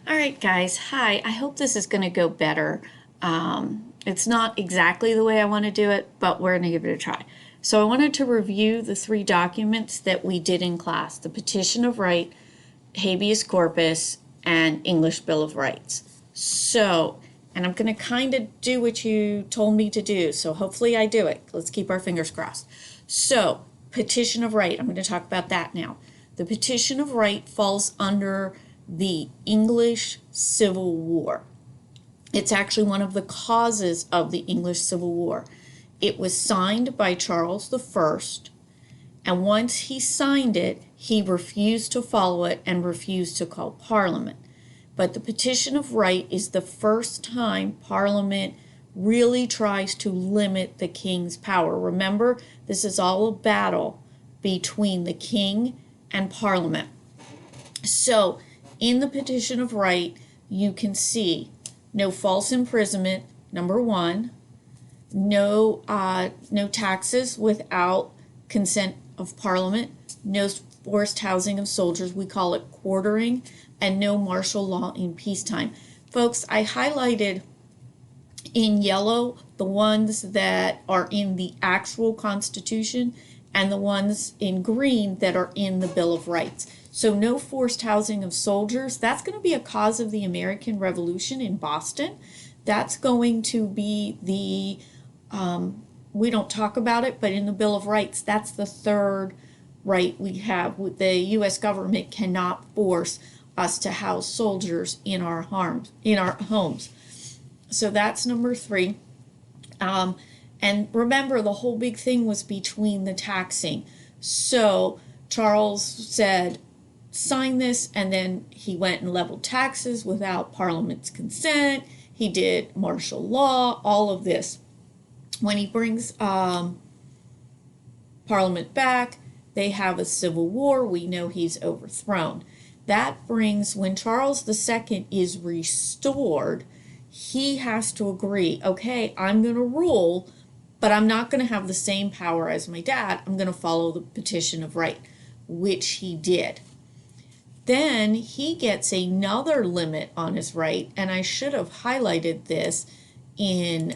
All right, guys. Hi. I hope this is going to go better. It's not exactly the way I want to do it, but we're going to give it a try. So I wanted to review the three documents that we did in class: the Petition of Right, Habeas Corpus, and English Bill of Rights. And I'm going to kind of do what you told me to do. So hopefully I do it. Let's keep our fingers crossed. So, Petition of Right. I'm going to talk about that now. The Petition of Right falls under the English Civil War. It's actually one of the causes of the English Civil War. It was signed by Charles I, and once he signed it, he refused to follow it and refused to call Parliament. But the Petition of Right is the first time Parliament really tries to limit the king's power. Remember, this is all a battle between the king and Parliament. So, in the Petition of Right, you can see no false imprisonment, number one, no taxes without consent of Parliament, no forced housing of soldiers, we call it quartering, and no martial law in peacetime. Folks, I highlighted in yellow the ones that are in the actual Constitution and the ones in green that are in the Bill of Rights. So no forced housing of soldiers. That's going to be a cause of the American Revolution in Boston. That's going to be the, we don't talk about it, but in the Bill of Rights, that's the third right we have. The U.S. government cannot force us to house soldiers in our homes. So that's number three. And remember, the whole big thing was between the taxing. So Charles said, sign this, and then he went and leveled taxes without Parliament's consent. He did martial law, all of this. When he brings Parliament back, they have a civil war. We know he's overthrown. That brings, when Charles II is restored, he has to agree, okay, I'm going to rule, but I'm not going to have the same power as my dad. I'm going to follow the Petition of Right, which he did. Then he gets another limit on his right, and I should have highlighted this in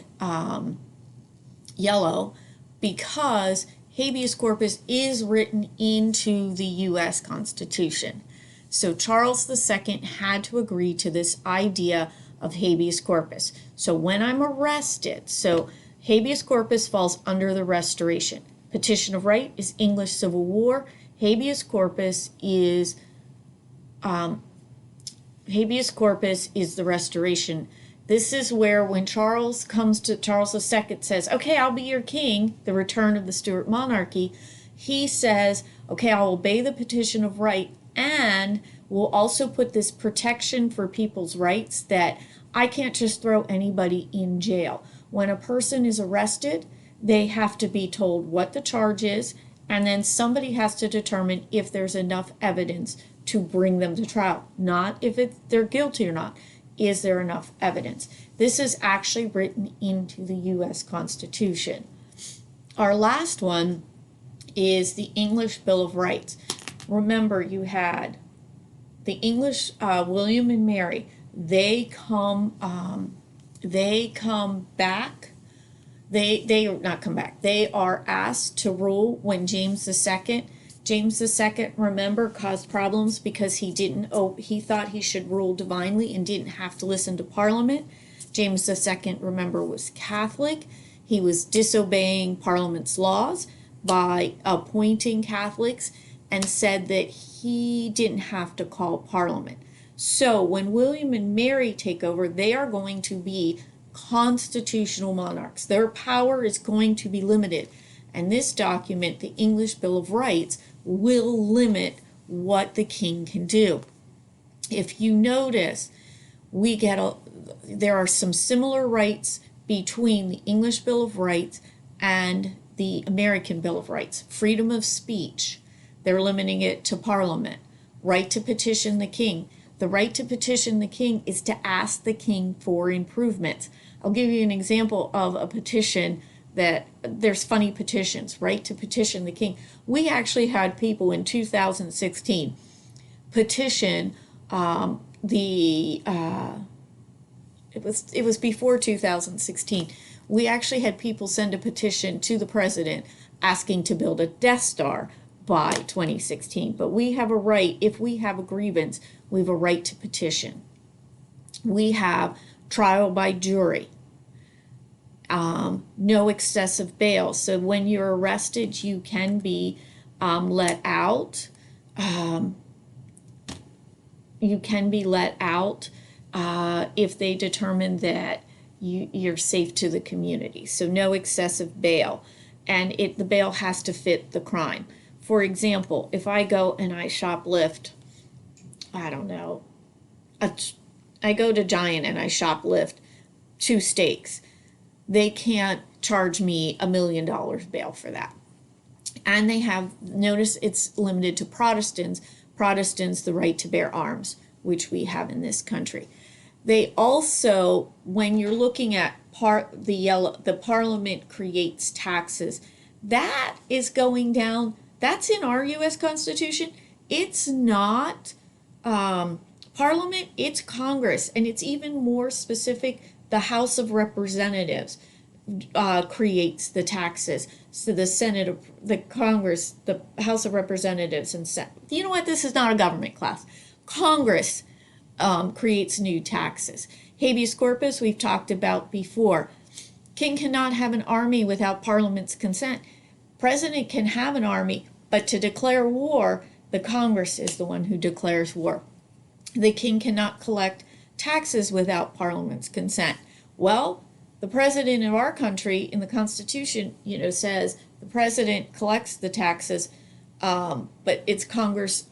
yellow because habeas corpus is written into the U.S. Constitution. So Charles II had to agree to this idea of habeas corpus. So when I'm arrested, so habeas corpus falls under the Restoration. Petition of Right is English Civil War. Habeas corpus is the Restoration. This is where when Charles II says, okay, I'll be your king, the return of the Stuart monarchy, he says, okay, I'll obey the Petition of Right, and we'll also put this protection for people's rights that I can't just throw anybody in jail. When a person is arrested, they have to be told what the charge is, and then somebody has to determine if there's enough evidence to bring them to trial. Not if they're guilty or not. Is there enough evidence? This is actually written into the U.S. Constitution. Our last one is the English Bill of Rights. Remember, you had the English, William and Mary. They come back. They not come back. They are asked to rule when James II, remember, caused problems because he thought he should rule divinely and didn't have to listen to Parliament. James II, remember, was Catholic. He was disobeying Parliament's laws by appointing Catholics and said that he didn't have to call Parliament. So when William and Mary take over, they are going to be constitutional monarchs. Their power is going to be limited. And this document, the English Bill of Rights, will limit what the king can do. If you notice, there are some similar rights between the English Bill of Rights and the American Bill of Rights. Freedom of speech, they're limiting it to Parliament. Right to petition the king. The right to petition the king is to ask the king for improvements. I'll give you an example of a petition that there's funny petitions, right, to petition the king. We actually had people in 2016 petition the it was before 2016. We actually had people send a petition to the president asking to build a Death Star by 2016. But we have a right, if we have a grievance, we have a right to petition. We have trial by jury, no excessive bail. So when you're arrested, you can be let out. You can be let out if they determine that you're safe to the community. So no excessive bail. And the bail has to fit the crime. For example, if I go and I shoplift, I don't know, I go to Giant and I shoplift 2 steaks, they can't charge me $1 million bail for that. And they have, notice it's limited to Protestants, the right to bear arms, which we have in this country. They also, when you're looking at the parliament creates taxes, that is going down. That's in our U.S. Constitution. It's not Parliament, it's Congress, and it's even more specific. The House of Representatives creates the taxes. So the Senate, the Congress, the House of Representatives, and Senate. You know what? This is not a government class. Congress creates new taxes. Habeas corpus, we've talked about before. King cannot have an army without Parliament's consent. President can have an army, but to declare war, the Congress is the one who declares war. The king cannot collect taxes without Parliament's consent. Well, the president of our country in the Constitution, says the president collects the taxes, but it's Congress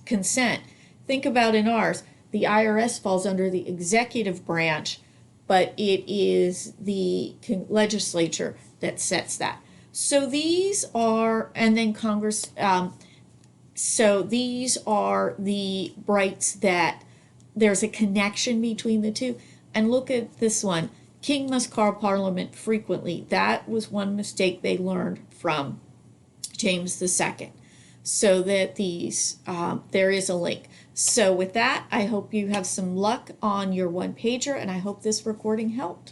consent. Think about in ours, the IRS falls under the executive branch, but it is the legislature that sets that. So these are, and then Congress, so these are the rights that there's a connection between the two. And look at this one. King must call Parliament frequently. That was one mistake they learned from James II. So that these, there is a link. So with that, I hope you have some luck on your one-pager, and I hope this recording helped.